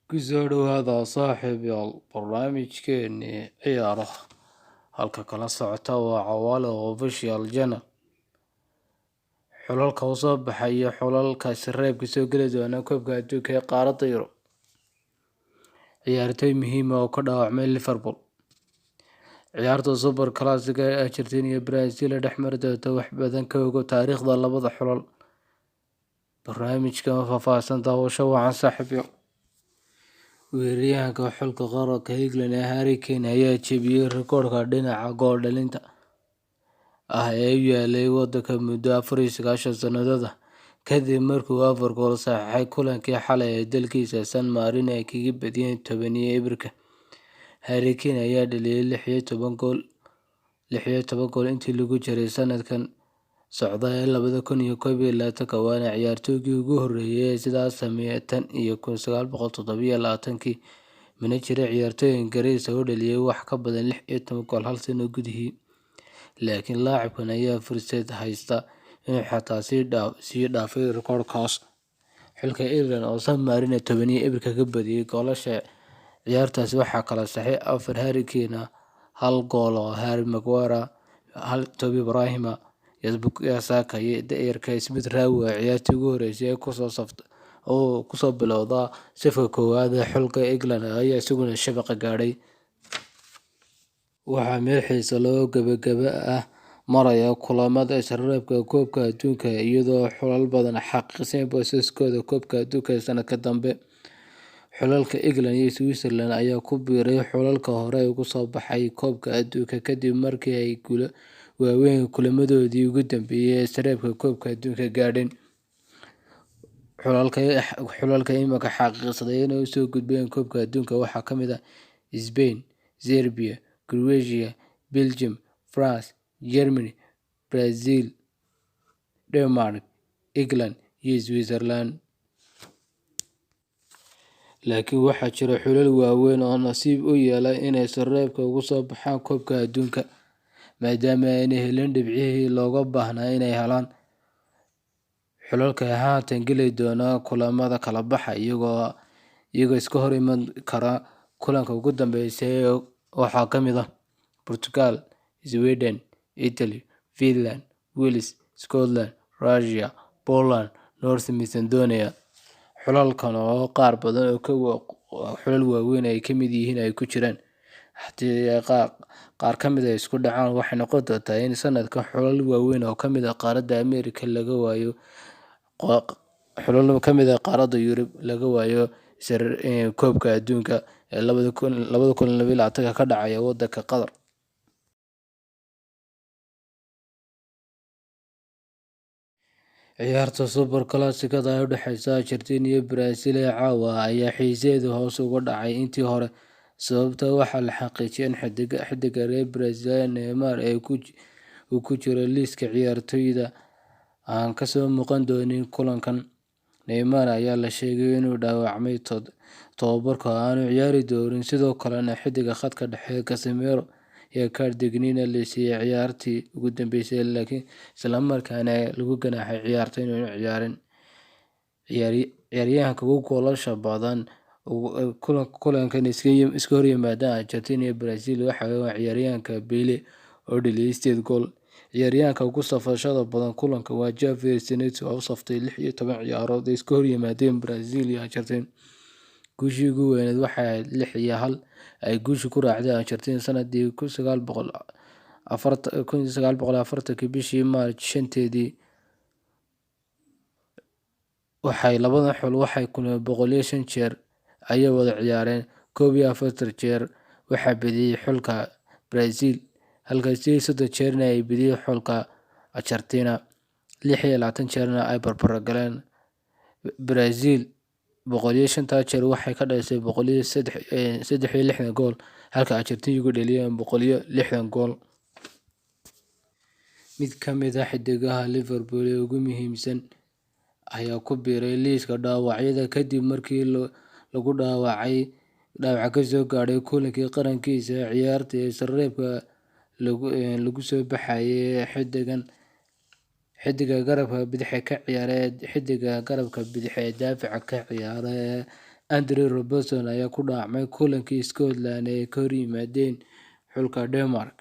Kusoo dhawaada saaxiibayaal barnaamijkeeni ciyaaraha halka kala socota waa Cawaale Official Channel. Xulalka u soo baxay iyo xulalka reebka soo geli doona koobka adduunka ee qaaradda Yurub. Ciyaartoy muhiim ah oo ka dhaawacmay Liverpool. Ciyaarta Super Classico ee Argentina iyo Brazil dhex mari doonta wax badan ka ogow taariikhda labada xulal. Barnaamijka faahfaahsan daawasho wacan saaxiibayaal. Weeraryahanka xulka qaranka England Harry Kane ayaa jebiyay rikoodhka dhinaca gool dhalinta ah ee u yaalay waddanka muddo 94 sannadood kadib markii uu 4 gool saxiixay kulankii xalay ee dalkiisa San Marino ay kaga badiyeen 10-0. Harry Kane ayaa dhaliyay 16 gool intii lagu jiray sanadkan socda ee 2021, waana ciyaartoygii ugu horreeyay ee sidaas sameeya tan iyo 1927. Mana jiro ciyaartoy Ingiriis ah oo dhaliyay wax ka badan 16 gool hal sano gudihii, laakiin laacibkan ayaa fursad haysta inuu xataa sii dhaafo rikoodhkaas. Xulka England oo San Marino 10-0 kaga badiyay goolasha ciyaartaas waxaa kala saxiixay 4 Harry Kane, 1 gool oo Harry Maguire, 1 Tammy Abraham, iyo Bukayo Saka iyo da'yarka Smith Rowe ciyaartii ugu horeysay ee kusoo bilowda safka koowaad ee xulka England ayaa isaguna shabaqa gaadhay. Waxaa meel xiiso leh gabagaba ah maraya kulamada reebka koobka adduunka iyadoo xulal badan xaqiijiyeen boosaskooda koobka adduunka ee sanadka dambe. Xulalka England iyo Switzerland ayaa ku biiray xulalka hore uga soo baxay koobka adduunka kadib markii ay guulo waaweyn kulamadoodii ugu dambeeyay ee reebka koobka adduunka gaadheen. Xulalka imika xaqiiqsaday inay u soo gudbeen koobka adduunka waxaa ka mid ah Spain, Serbia, Croatia, Belgium, France, Germany, Brazil, Denmark, England iyo Switzerland. Laakiin waxaa jira xulal waaweyn oo nasiib u yeelay inay reebka uga soo baxaan koobka adduunka, maadaama aanay helin dhibcihii looga baahnaa inay helaan. Xulalka haatan geli doona kulamada kala baxa iyagoo iska hor iman kara kulanka ugu dambeeya waxaa ka mid ah Portugal, Sweden, Italy, Finland, Wales, Scotland, Russia, Poland, North Macedonia. Xulalkan oo qaar badan oo xulal waaweyn ay ka mid yihiin ay ku jiraan, haddii qaar ka mid ah isku dhacaan waxay noqon doontaa in sanadkan xulal waaweyn oo ka mid ah qaaradda Ameerika laga waayo, xulal ka mid ah qaaradda Yurub laga waayo koobka adduunka ee 2022 ka dhacaya waddanka Qatar. Ciyaarta Super Classico ee u dhaxeysa Argentina iyo Brazil ee caawa ayaa xiisaheedu hoos uga dhacay intii hore sababtoo waxaa la xaqiijiyay in xiddiga reer Brazil Neymar uu ku jiro liiska ciyaartoyda aan ka soo muuqan doonin kulankan. Neymar ayaa la sheegay inuu dhaawacmay tababarka oo aanu ciyaari doonin, sidoo kalena xiddiga khadka dhexe Casemiro ayaa kaadh digniin ah la siiyay ciyaartii ugu dambeysay, laakiin isla markaana lagu ganaaxay ciyaarta inaanu ciyaarin. Ciyaaryahanka ugu goolasha badan kulankan iska horyimaadaan Argentina iyo Brazil waxa waa ciyaaryahanka Pele oo dhaliyay 8 gool. Ciyaaryahanka ugu safashada badan kulankan waa Javier Zanetti oo u saftay 16 ciyaarood ay iska horyimaadeen Brazil iyo Argentina. Guushii ugu weyneed waxay ahayd 6-1 ay guusha ku raacday Argentina sanadii 1940 bishii Maarch 5-deedii. Labada xul waxay kulmeen 105 jeer ayay wada ciyaareen, 41 jeer waxaa badiyay xulka Brazil halka 30 jeerna ay badiyay xulka Argentina, 26 jeerna ay barbaro galeen. Brazil 105 jeer waxay ka dhalisay 163 gool halka Argentina ay dhaliyeen 160 gool. Mid ka mid ah xiddigaha Liverpool ee ugu muhiimsan ayaa ku biiray liiska dhaawacyada kadib markii lagu dhaawacay dhaawac ka soo gaadhay kulankii qarankiisa ciyaarta ee reebka lagu soo baxayay. Xiddiga garabka bidix ee daafaca ka ciyaara Andrew Robertson ayaa ku dhaawacmay kulankii Scotland ee ay ka hor yimaadeen xulka Denmark.